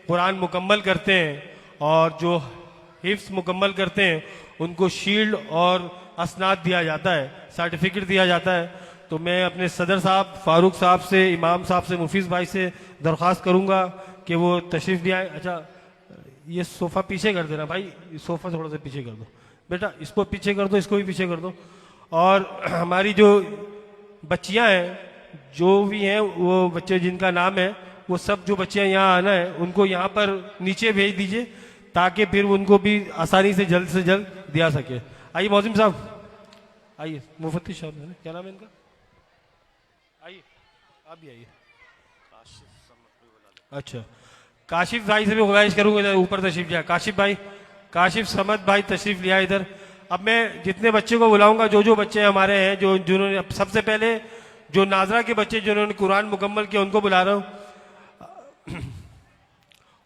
कुरान मुकम्मल करते हैं और जो हिफ्स मुकम्मल करते हैं उनको शील्ड और असनाद दिया जाता है, सर्टिफिकेट दिया जाता है। तो मैं अपने सदर साहब फारूक साहब से, इमाम साहब से, मुफीज़ भाई से दरख्वास्त करूंगा कि वो तशरीफ़ ले आए। अच्छा, ये सोफ़ा पीछे कर देना भाई, सोफ़ा थोड़ा सा पीछे कर दो बेटा, इसको पीछे कर दो, इसको भी पीछे कर दो। और हमारी जो बच्चियां हैं, जो भी हैं वो बच्चे जिनका नाम है, वो सब जो बच्चियां यहाँ आना है उनको यहाँ पर नीचे भेज दीजिए ताकि फिर उनको भी आसानी से जल्द दिया सके। आइए मौजिम साहब, आइए। मुफत्तिश साहब है ना, क्या नाम है इनका? आइए, आप भी आइए। अच्छा, काशिफ भाई से भी गुजारिश करूंगा इधर ऊपर तशरीफ लिया। काशिफ भाई, काशिफ समद भाई तशरीफ लिया इधर। अब मैं जितने बच्चे को बुलाऊंगा, जो बच्चे हमारे हैं, जिन्होंने सबसे पहले जो नाजरा के बच्चे जिन्होंने कुरान मुकम्मल किया उनको बुला रहा हूं।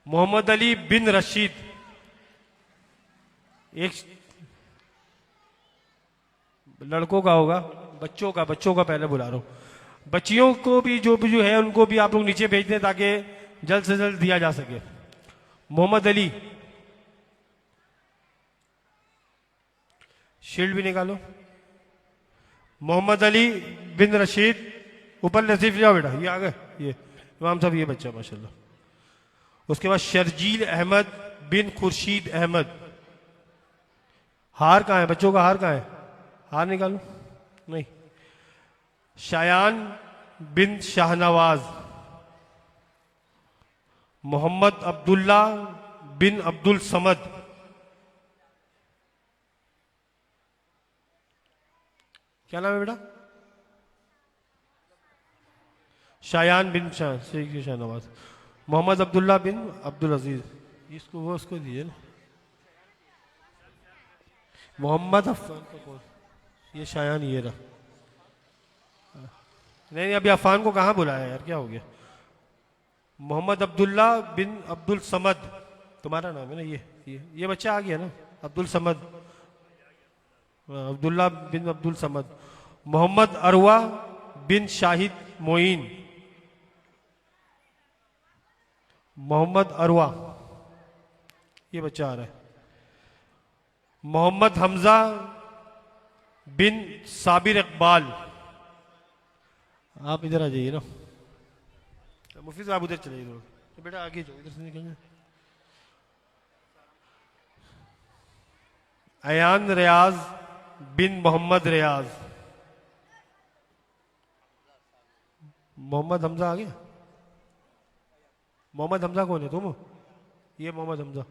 मोहम्मद अली बिन रशीद, एक लड़कों का होगा, बच्चों का पहले बुला रहा हूं। बच्चियों को भी जो है उनको भी आप लोग नीचे भेज दें ताकि जल्द से जल्द दिया जा सके। मोहम्मद अली, शील्ड भी निकालो। मोहम्मद अली बिन रशीद, ऊपर नसीफ जाओ बेटा, ये आ गए, ये इमाम साहब, ये बच्चा माशाल्लाह। उसके बाद शर्जील अहमद बिन खुर्शीद अहमद। हार कहाँ है बच्चों का? हार कहाँ है? हार निकालो। नहीं। शायान बिन शाहनवाज। मोहम्मद अब्दुल्ला बिन अब्दुल समद। क्या नाम है बेटा? शायान बिन शाहनवाज। मोहम्मद अब्दुल्ला बिन अब्दुल अजीज, इसको वो उसको दीजिए ना। मोहम्मद अफान को कौन? ये शायान, ये रहा। नहीं, अभी अफान को कहाँ बुलाया यार, क्या हो गया? मोहम्मद अब्दुल्ला बिन अब्दुल समद, तुम्हारा नाम है ना? ये बच्चा आ गया ना, अब्दुल समद, अब्दुल्ला बिन अब्दुल समद। मोहम्मद अरवा बिन शाहिद मोइन। मोहम्मद अरवा, ये बच्चा आ रहा है। मोहम्मद हमजा बिन साबिर इकबाल। आप इधर आ जाइए ना, मुफीज आप उधर चले जाइए, तो बेटा आगे जाओ, इधर से निकलना। अयान रियाज बिन मोहम्मद रियाज। मोहम्मद हमजा आ गया। मोहम्मद हमजा कौन है? तुम? ये मोहम्मद हमजा,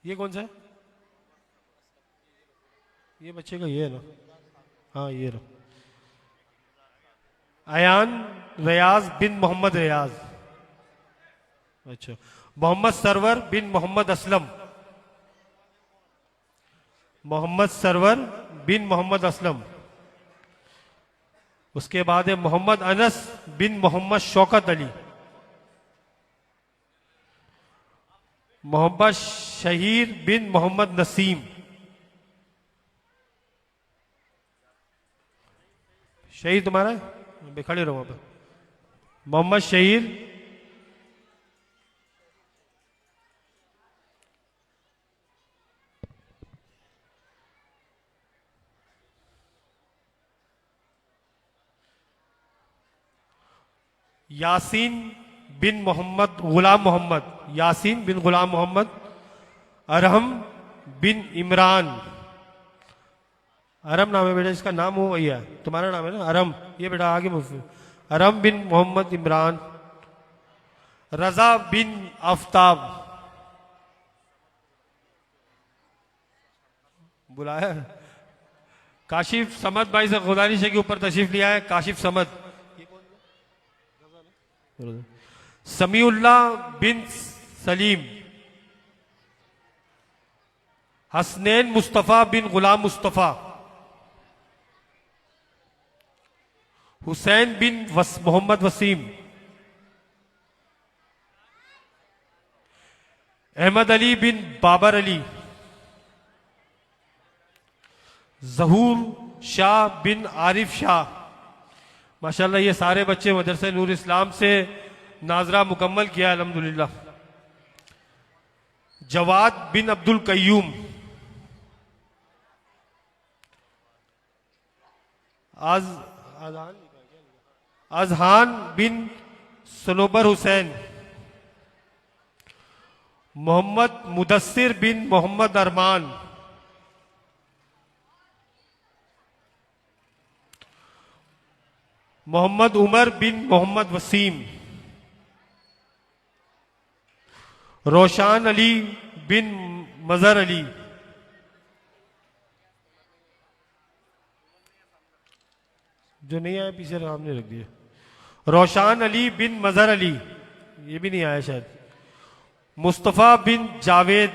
ये कौन सा है? ये बच्चे का ये है ना? हाँ, ये रहा। अयान रियाज बिन मोहम्मद रियाज। अच्छा, मोहम्मद सरवर बिन मोहम्मद असलम। मोहम्मद सरवर बिन मोहम्मद असलम। उसके बाद है मोहम्मद अनस बिन मोहम्मद शौकत अली। मोहम्मद शहीर बिन मोहम्मद नसीम। शहीर तुम्हारा है? खड़े रहो वहां पर। मोहम्मद शहीर यासीन बिन मोहम्मद गुलाम मोहम्मद। यासीन बिन गुलाम मोहम्मद। अरहम बिन इमरान। अरम नाम है बेटा, इसका नाम हो वही है, तुम्हारा नाम है ना अरम, ये बेटा आगे मुझसे। अरम बिन मोहम्मद इमरान। रजा बिन आफ्ताब। बुलाया। काशिफ समद भाई से गुजारिश है कि ऊपर तशरीफ लिया है। काशिफ समद। समीउल्लाह बिन सलीम। हसनैन मुस्तफ़ा बिन गुलाम मुस्तफ़ा। हुसैन बिन मोहम्मद वसीम। अहमद अली बिन बाबर अली। जहूर शाह बिन आरिफ शाह। माशाल्लाह ये सारे बच्चे मदरसे नूर इस्लाम से नाजरा मुकम्मल किया अल्हम्दुलिल्लाह। जवाद बिन अब्दुल कय्यूम, अजहान बिन सनोबर हुसैन, मोहम्मद मुदस्सिर बिन मोहम्मद अरमान, मोहम्मद उमर बिन मोहम्मद वसीम, रोशान अली बिन मजहर अली, जो नहीं आया पीछे सामने रख दिए, रोशान अली बिन मजहर अली, ये भी नहीं आया शायद, मुस्तफ़ा बिन जावेद,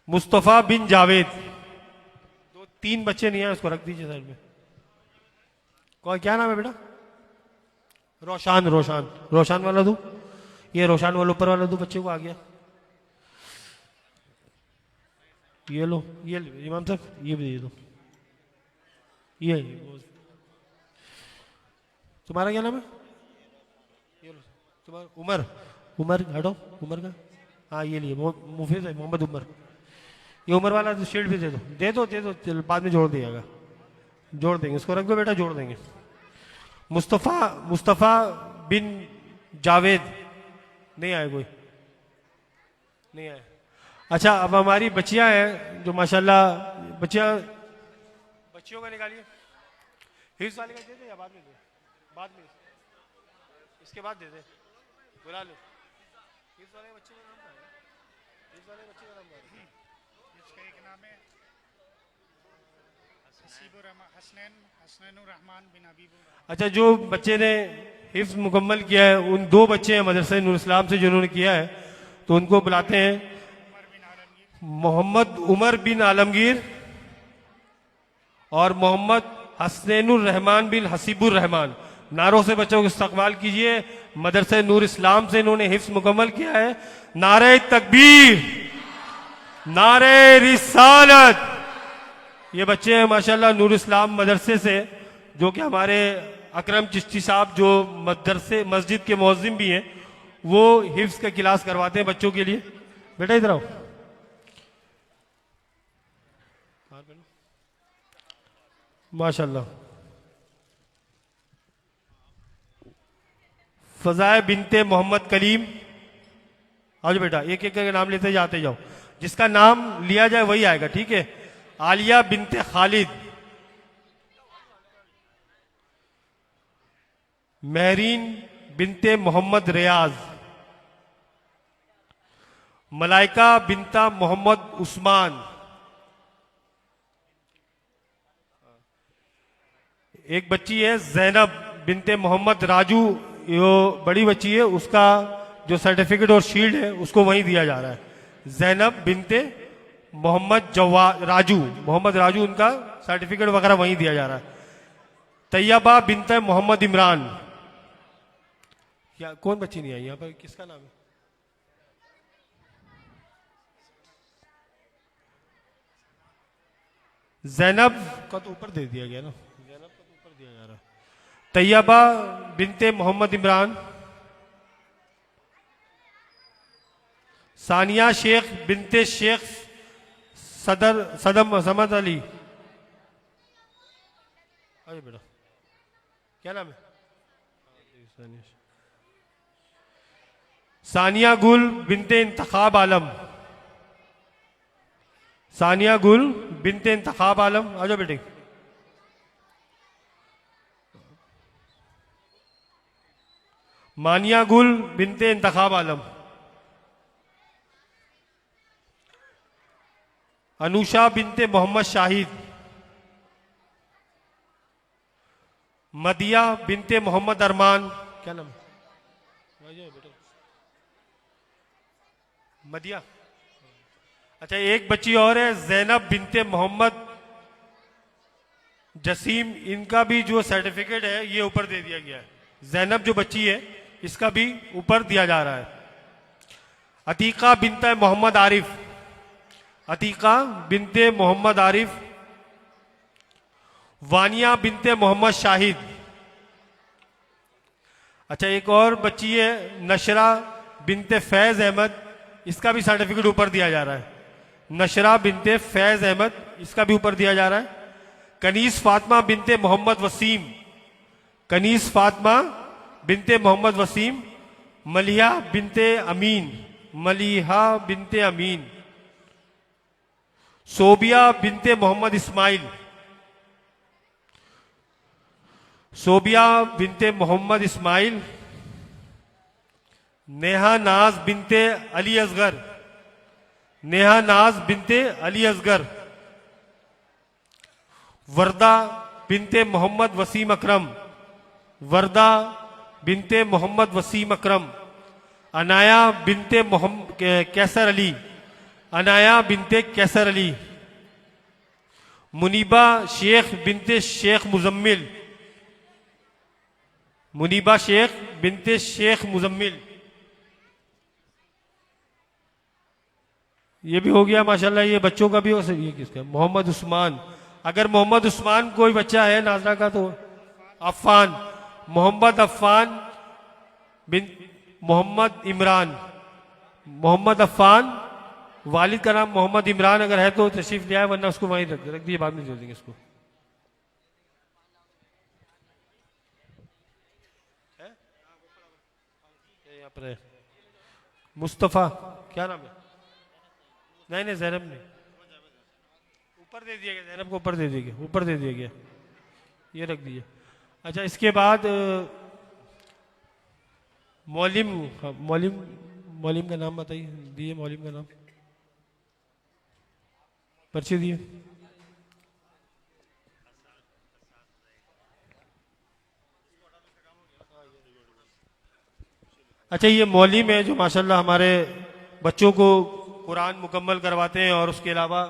मुस्तफ़ा बिन जावेद, दो तीन बच्चे नहीं आए, उसको रख दीजिए साइड में। कौन, क्या नाम है बेटा? रोशान, रोशान, रोशान वाला दो, ये रोशान वाला ऊपर वाला दो बच्चे को, आ गया। ये लो, ये इमाम साहब ये भी दे दो। ये तुम्हारा क्या नाम है? ये लो तुम्हारा उमर, उमर हटो, उमर का, हाँ ये लिए मुफीद है, मोहम्मद उमर। ये उमर वाला तो शील्ड भी दे दो, दे दो, दे दो, बाद में जोड़ दिएगा, जोड़ देंगे, इसको रख दो बेटा, जोड़ देंगे। मुस्तफ़ा बिन जावेद, नहीं आए कोई, नहीं आए। अच्छा, अब हमारी बच्चियां हैं जो माशाल्लाह, बच्चियों का निकालिए। हिफ्ज़ वाले का दे दे या बाद में दे? बाद में, इसके बाद दे दे, बुला लो। हिफ्ज़ वाले बच्चे का नाम क्या है? हिफ्ज़ वाले बच्चे का नाम क्या है? इसका एक नाम है हसनैनुर रहमान बिन हबीबुर। अच्छा, जो बच्चे ने हिफ्ज़ मुकम्मल किया है, उन दो बच्चे हैं मदरसा नूर इस्लाम से जिन्होंने किया है, तो उनको बुलाते हैं। मोहम्मद उमर बिन आलमगीर और मोहम्मद हसनैनुर रहमान बिन हसीबुर रहमान। नारों से बच्चों को इस्तकबाल कीजिए। मदरसा नूर इस्लाम से इन्होंने हिफ्ज़ मुकम्मल किया है। नारे तकबीर, नारे रिसालत। ये बच्चे हैं माशाल्लाह नूर इस्लाम मदरसे से, जो कि हमारे अकरम चिश्ती साहब जो मदरसे मस्जिद के मुअज्जिम भी हैं, वो हिफ्ज़ का क्लास करवाते हैं बच्चों के लिए। बेटा इधर आओ, माशाल्लाह। फजाए बिनते मोहम्मद कलीम, आओ बेटा, एक एक करके नाम लेते जाते जाओ, जिसका नाम लिया जाए वही आएगा, ठीक है। आलिया बिनते खालिद, महरीन बिनते मोहम्मद रियाज, मलाइका बिनता मोहम्मद उस्मान, एक बच्ची है जैनब बिनते मोहम्मद राजू, यो बड़ी बच्ची है, उसका जो सर्टिफिकेट और शील्ड है उसको वहीं दिया जा रहा है। जैनब बिनते मोहम्मद राजू उनका सर्टिफिकेट वगैरह वहीं दिया जा रहा है। तैयबा बिनते मोहम्मद इमरान, क्या कौन बच्ची नहीं आई यहाँ पर, किसका नाम है? जैनब का तो ऊपर दे दिया गया ना, जैनब का तो ऊपर दिया जा रहा है। तैयबा बिनते मोहम्मद इमरान, सानिया शेख बिनते शेख सदम समद अली। अरे बेटा क्या नाम है? सानिया गुल बिनते इंतखाब आलम, सानिया गुल बिनते इंतखाब आलम, आ जाओ बेटे। मानिया गुल बिनते इंतखाब आलम, अनुषा बिनते मोहम्मद शाहिद, मदिया बिनते मोहम्मद अरमान, क्या नाम है बेटा? मदिया। अच्छा, एक बच्ची और है जैनब बिनते मोहम्मद जसीम, इनका भी जो सर्टिफिकेट है ये ऊपर दे दिया गया है। जैनब जो बच्ची है इसका भी ऊपर दिया जा रहा है। अतीका बिनते मोहम्मद आरिफ, अतीका बिनते मोहम्मद आरिफ, वानिया बिनते मोहम्मद शाहिद, अच्छा, एक और बच्ची है नशरा बिनते फैज अहमद, इसका भी सर्टिफिकेट ऊपर दिया जा रहा है। नशरा बिनते फैज अहमद, इसका भी ऊपर दिया जा रहा है। कनीस फातिमा बिनते मोहम्मद वसीम, कनीस फातिमा बिनते मोहम्मद वसीम। मलिहा बिनते अमीन, मलिहा बिनते अमीन। सोबिया बिनते मोहम्मद इस्माइल, सोबिया बिनते मोहम्मद इस्माइल। नेहा नाज बिनते अली असगर, नेहा नाज बिनते अली असगर। वर्दा बिनते मोहम्मद वसीम अकरम, वर्दा बिनते मोहम्मद वसीम अकरम। अनाया बिनते मोहम्मद कैसर अली, अनाया बिनते कैसर अली। मुनीबा शेख बिनते शेख मुजम्मिल, मुनीबा शेख बिनते शेख मुजम्मिल। ये भी हो गया माशाल्लाह। ये बच्चों का भी हो सकता है। ये किसका? मोहम्मद उस्मान। अगर मोहम्मद उस्मान कोई बच्चा है नाजरा का तो अफ़ान, मोहम्मद अफ़ान बिन मोहम्मद इमरान, मोहम्मद अफ़ान। वालिद का नाम मोहम्मद इमरान अगर है तो तशरीफ ले आए, वरना उसको वहीं रख दिए, बाद में दे देंगे इसको। यहाँ पर है मुस्तफ़ा, क्या नाम है? नहीं नहीं, जैनब नहीं, ऊपर दे दिया गया, जैनब को ऊपर दे दिया गया, ऊपर दे दिया गया, ये रख दिया। अच्छा, इसके बाद मौलिम, हाँ, मौलिम, मौलिम का नाम बताइए, दिए मौलिम का नाम, पर्ची दिए। अच्छा, ये मौलिम है जो माशाल्लाह हमारे बच्चों को कुरान मुकम्मल करवाते हैं और उसके अलावा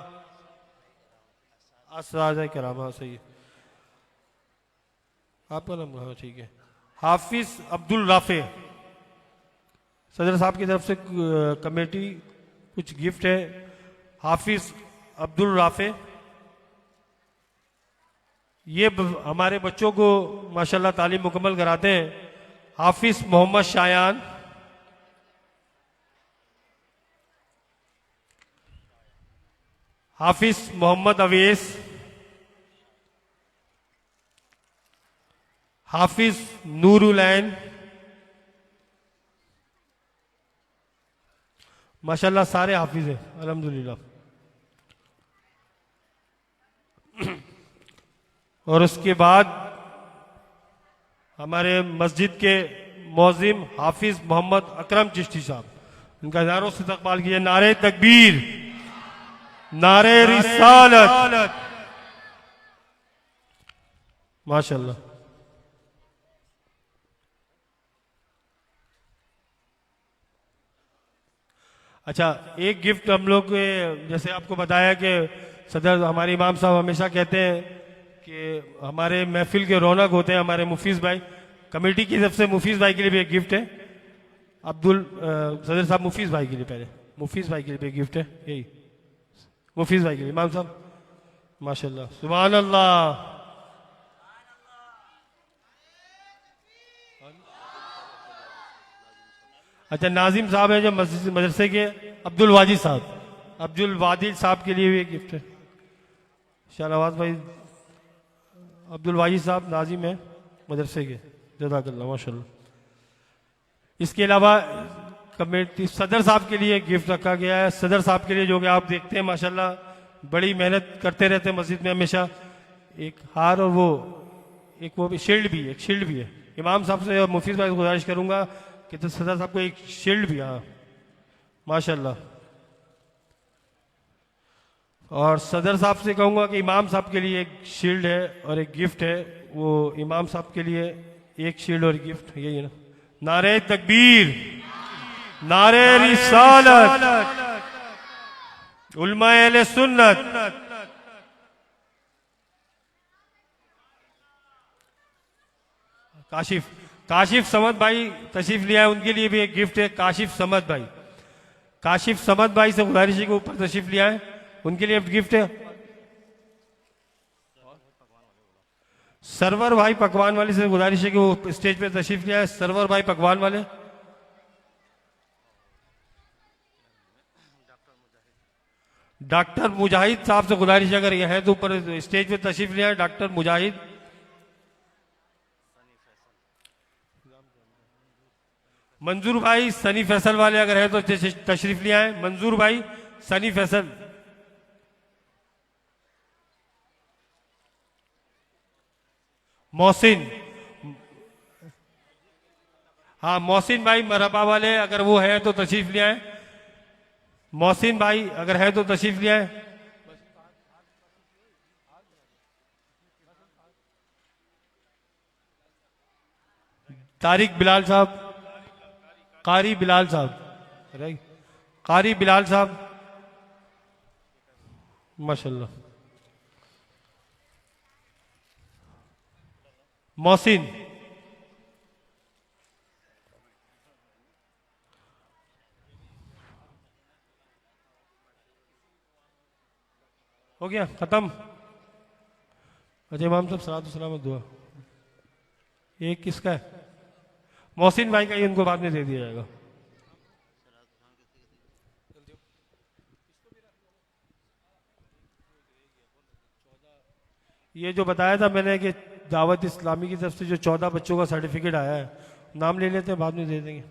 असराज़ करामा। सही है, आपका नाम? हाँ ठीक है। हाफिज अब्दुल राफे, सदर साहब की तरफ से कमेटी कुछ गिफ्ट है। हाफिज अब्दुल राफे, ये हमारे बच्चों को माशाल्लाह तालीम मुकम्मल कराते हैं। हाफिज मोहम्मद शायान, हाफिज मोहम्मद अवेस, हाफिज नूरुलैन। माशाल्लाह सारे हाफिज हैं अल्हम्दुलिल्लाह। और उसके बाद हमारे मस्जिद के मौजिम हाफिज मोहम्मद अकरम चिश्ती साहब, इनका हजारों से इस्तकबाल किया। नारे तकबीर, नारे रिसालत, माशाल्लाह। अच्छा, एक गिफ्ट हम लोग जैसे आपको बताया कि सदर हमारे इमाम साहब हमेशा कहते हैं कि हमारे महफिल के रौनक होते हैं हमारे मुफीज भाई। कमेटी की तरफ से मुफीज भाई के लिए भी एक गिफ्ट है। अब्दुल सदर साहब मुफीज भाई के लिए, पहले मुफीज भाई के लिए भी एक गिफ्ट है, यही मुफीज भाई के लिए। इमाम साहब माशाल्लाह, सुभान अल्लाह। अच्छा, नाजिम साहब है जो मदरसे के, अब्दुल वाजिद साहब, अब्दुल वाजिद साहब के लिए भी एक गिफ्ट है। शाहनवाज भाई, अब्दुल वाजिद साहब नाजिम है मदरसे के, जज़ाकल्लाह माशाल्लाह। इसके अलावा कमेटी सदर साहब के लिए गिफ्ट रखा गया है। सदर साहब के लिए जो कि आप देखते हैं माशाल्लाह बड़ी मेहनत करते रहते हैं मस्जिद में हमेशा। एक हार और वो एक वो भी शील्ड भी है, एक शील्ड भी है। इमाम साहब से और मुफीज भाई से गुजारिश करूंगा कि तो सदर साहब को एक शील्ड भी, हाँ माशाल्लाह। और सदर साहब से कहूंगा कि इमाम साहब के लिए एक शील्ड है और एक गिफ्ट है। वो इमाम साहब के लिए एक शील्ड और गिफ्ट, यही है ना। नारे तकबीर, नारे रिसालत, उलमा अहले सुन्नत। काशिफ, काशिफ समद भाई तशरीफ लिया है, उनके लिए भी एक गिफ्ट है। काशिफ समद भाई, काशिफ समद भाई से गुजारिश है कि ऊपर तशरीफ लिया है, उनके लिए गिफ्ट है। सरवर भाई पकवान वाले से गुजारिश है कि वो स्टेज पे तशरीफ ले आए। सरवर भाई पकवान वाले, डॉक्टर मुजाहिद साहब से गुजारिश है अगर ये है तो ऊपर स्टेज पे तशरीफ ले आए। डॉक्टर मुजाहिद, मंजूर भाई सनी फैसल वाले अगर है तो तशरीफ ले आए। मंजूर भाई सनी फैसल, मोहसिन, हाँ मोहसिन भाई मरहबा वाले अगर वो है तो तशरीफ ले आए। मोहसिन भाई अगर है तो तशरीफ ले आए। तारिक बिलाल साहब, कारी बिलाल साहब, राइट, कारी बिलाल साहब, माशाल्लाह। मोहसिन, हो गया खत्म। अच्छा इमाम साहब सलात सलामत दुआ, एक किसका है? मोहसिन भाई का ही, उनको बाद में दे दिया जाएगा। ये जो बताया था मैंने कि दावत इस्लामी की तरफ से जो 14 बच्चों का सर्टिफिकेट आया है, नाम ले लेते हैं बाद में दे देंगे।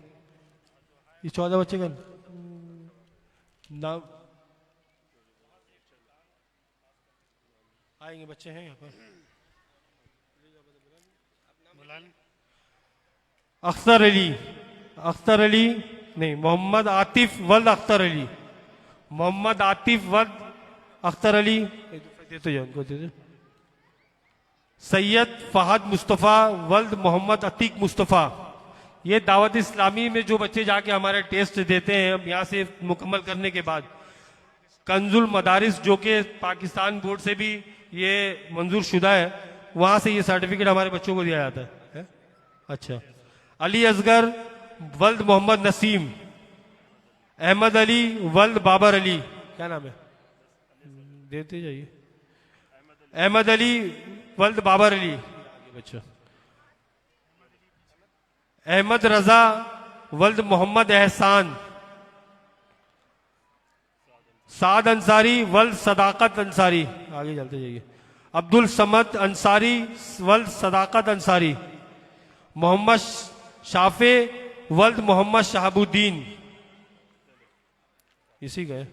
ये 14 बच्चे का नाम आएंगे, बच्चे हैं यहाँ पर। बुला लें। अख्तर अली, अख्तर अली नहीं, मोहम्मद आतिफ वल्द अख्तर अली, मोहम्मद आतिफ वल्द अख्तर अली, देते जाओ उनको, दे दो। सैयद फहद मुस्तफ़ा वल्द मोहम्मद अतीक मुस्तफ़ा। ये दावत इस्लामी में जो बच्चे जाके हमारे टेस्ट देते हैं, हम यहाँ से मुकम्मल करने के बाद कंजुल मदारिस जो कि पाकिस्तान बोर्ड से भी ये मंजूर शुदा है, वहां से ये सर्टिफिकेट हमारे बच्चों को दिया जाता है। अच्छा, अली असगर वल्द मोहम्मद नसीम, अहमद अली वल्द बाबर अली, क्या नाम है देते जाइए, अहमद अली वल्द बाबर अली, बच्चा अहमद रजा वल्द मोहम्मद एहसान, साद अंसारी वल्द सदाकत अंसारी, आगे चलते जाइए, अब्दुल समद अंसारी वल्द सदाकत अंसारी, मोहम्मद शाफे वल्द मोहम्मद शहाबुद्दीन, इसी का है,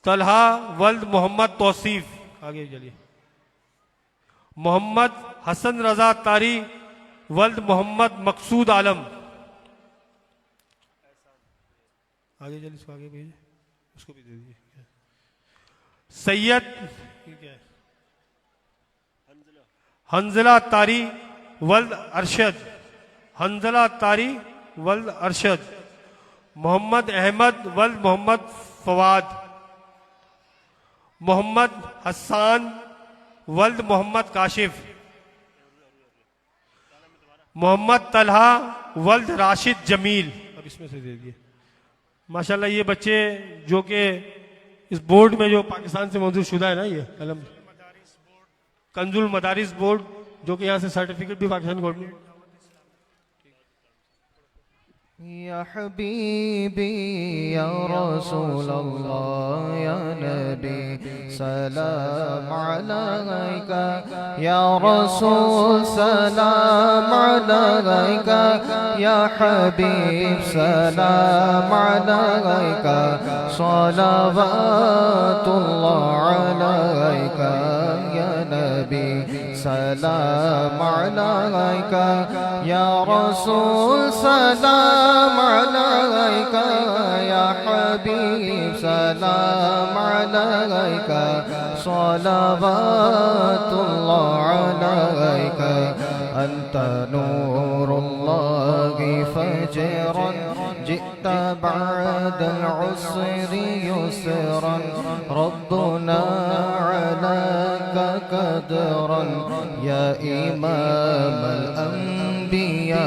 तलहा वल्द मोहम्मद तौसीफ, आगे चलिए, मोहम्मद हसन रजा तारी वल्द मोहम्मद मकसूद आलम, आगे चलिए, इसको आगे भेजिए, उसको भी दे दीजिए। सैयद हंजला तारी वल्द अरशद, हंजला तारी वल्द अरशद, मोहम्मद अहमद वल्द मोहम्मद फवाद, मोहम्मद हसान वल्द मोहम्मद काशिफ, मोहम्मद तलहा वल्द राशिद जमील, अब इसमें से दे दिए। माशाल्लाह ये बच्चे जो कि इस बोर्ड में जो पाकिस्तान से मंजूर शुदा है ना, ये कंजुल मदारिस बोर्ड जो कि यहाँ से सर्टिफिकेट भी पाकिस्तान गवर्नमेंट। या हबीबी या रसूल अल्लाह या नबी सलाम अलैका या रसूल सलाम अलैका या हबीब सलाम अलैका सलावतुल्लाह अलैका या नबी सलाम अलैका या रसूल सलाम अलैका या हबीब सलाम अलैका सलावतुल्लाह अलैका अंत नूरुल्लाहि फजरन जित बअदल उसरि युसरन रब्बुना अलैका कदरन या इमामल अंबिया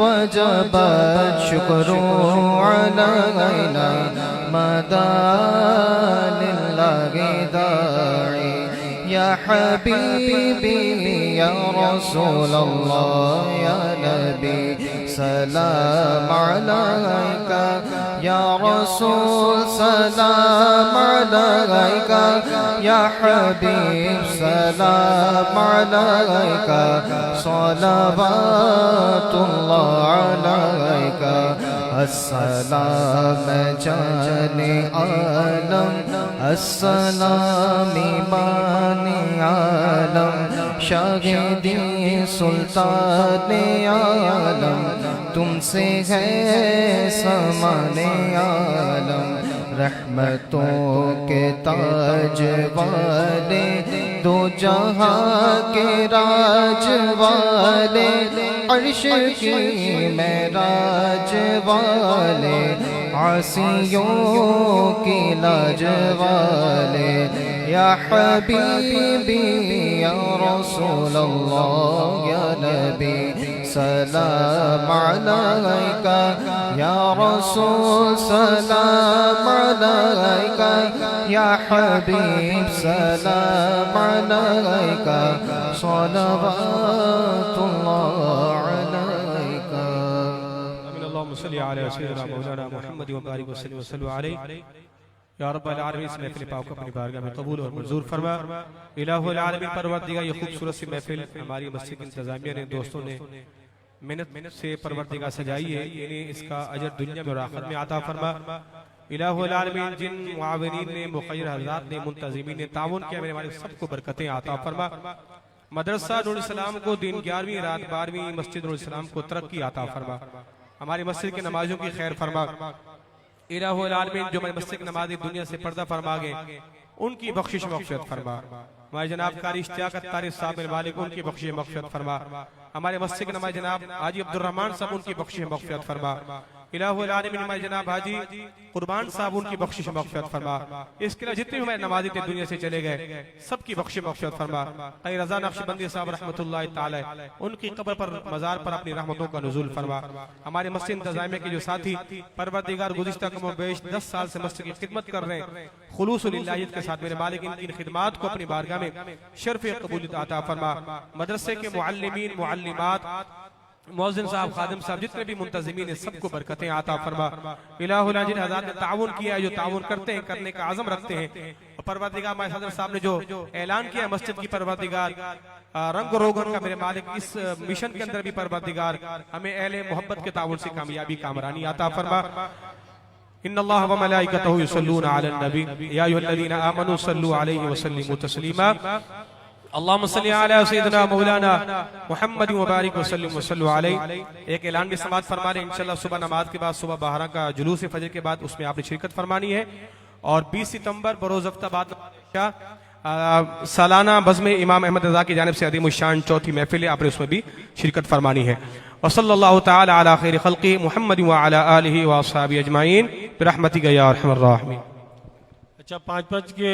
वजबत शुक्रू अलैना मदा लिल्लाहि दाई या हबीबी या रसूल अल्लाह या नबी सलाम अलैका या रसूल सलाम अलैका या हबीब सलाम अलैका सलावतुल्लाह अलैका अस्सलाम जाने आलम अस्सलाम इमानी आलम शाहिदी सुल्तान आलम तुमसे है समाने आलम रहमतों के ताज वाले दो जहां के राज वाले अर्श की मेराज वाले आसियों की लाज वाले या हबीबी या रसूल अल्लाह या नबी सलाम अलैका या रसूल सलाम अलैका या हबीब सलाम अलैका सलावतुल्लाह अलैका। अल्लाहुम्मा सल्ली अला सय्यिदिना मौलाना मुहम्मद व बारिक वसल्लम अलैहि या रब्बल आलमीन। इस महफिल पाक को अपनी बारगाह में कबूल और मंजूर फरमा। इलाहुल आलमीन परवरदिगार ये खूबसूरत सी महफिल हमारी मस्जिद इंतजामिया ने दोस्तों ने मेहनत से परवरदिगार सजाई है, इन्हें इसका अजर दुनिया में और आखिरत में अता फरमा। इलाहुल आलमीन जिन मुआविनीन ने मुखय्यर हज़रात ने मुंतज़िमीन ने ताउन किया मेरे हमारे सबको बरकतें अता फरमा। मदरसा नूरुल इस्लाम को दिन 11वीं रात 12वीं मस्जिद नूरुल इस्लाम को तरक्की अता फरमा। हमारी मस्जिद के नमाजों की खैर फरमा। इलाहुल आलमीन जो हमारी मस्जिद की नमाज़ी दुनिया से पर्दा फरमा गए उनकी बख्शिश मग़फ़िरत फरमा। हमारे जनाब कारी इश्तियाक़ अत्तारी साहब मेरे मालिक उनकी बख्शिश मग़फ़िरत फरमा। हमारे मस्जिद के नमाज़ जनाब हाजी अब्दुर रहमान साहब उनकी बख्शिश मग़फ़िरत फरमा। इलाहुल आलमीन हमारे जनाब हाजी कुर्बान साहब उनकी बख्शिश मग़फ़िरत फरमा। इसके अलावा जितने भी हमारे नमाज़ी थे दुनिया से चले गए सबकी बख्शिश मग़फ़िरत फरमा। क़ाज़ी रज़ा नक्शबंदी साहब रहमतुल्लाहि तआला उनकी कब्र पर मज़ार पर अपनी रहमतों का नुज़ूल फरमा। हमारे मस्जिद इंतज़ामिया के जो साथी परवरदिगार गुज़िश्ता कम बेश 10 साल से मस्जिद की खिदमत कर रहे हैं खुलूस लिल्लाहियत के साथ मेरे मालिक इनकी खिदमत को अपनी बारगाह में शर्फ़ कबूलियत अता फरमा। मदरसे के मुअल्लिमीन मुअल्लिमात मुअज़्ज़िन साहब खादिम साहब जितने भी मुंतज़िमीन हैं सबको बरकतें अता फरमा। इलाहुल आलमीन हज़रात ने ताउन किया है जो ताउन करते हैं करने का आज़म रखते हैं। और परवरदिगार हमारे सदर साहब ने जो ऐलान किया मस्जिद की परवरदिगार रंग रोगन का मेरे मालिक इस मिशन के अंदर भी परवरदिगार हमें अहले मोहब्बत के ताउन से कामयाबी कामरानी अता फरमा। इन्नल्लाह व मलाइकतहु युसल्लूना अलन नबी या अय्युहल्लज़ीना आमनू सल्लू अलैहि व सल्लिमू तस्लीमा। अल्लाहुम्मा सल्ली अला सय्यिदिना मौलाना मुहम्मद व बारिक वसल्लम अलैहि। एक ऐलान भी समाअत फरमा रहे इंशाअल्लाह सुबह नमाज के बाद सुबह बाहरा का जुलूस फजर के बाद उसमें आपने शिरकत फरमानी है। और 20 सितंबर बरोज़ हफ्ता बाद सालाना बज़्म इमाम अहमद रज़ा की जानिब से अज़ीम शान चौथी महफिल है, आपने उसमें भी शिरकत फरमानी है। और सल्लल्लाहु तआला अला खैरि खल्क़ि मुहम्मद व अला आलिहि व अस्हाबिहि अजमाइन बिरहमतिका या अरहमर राहिमीन। अच्छा 5-5 के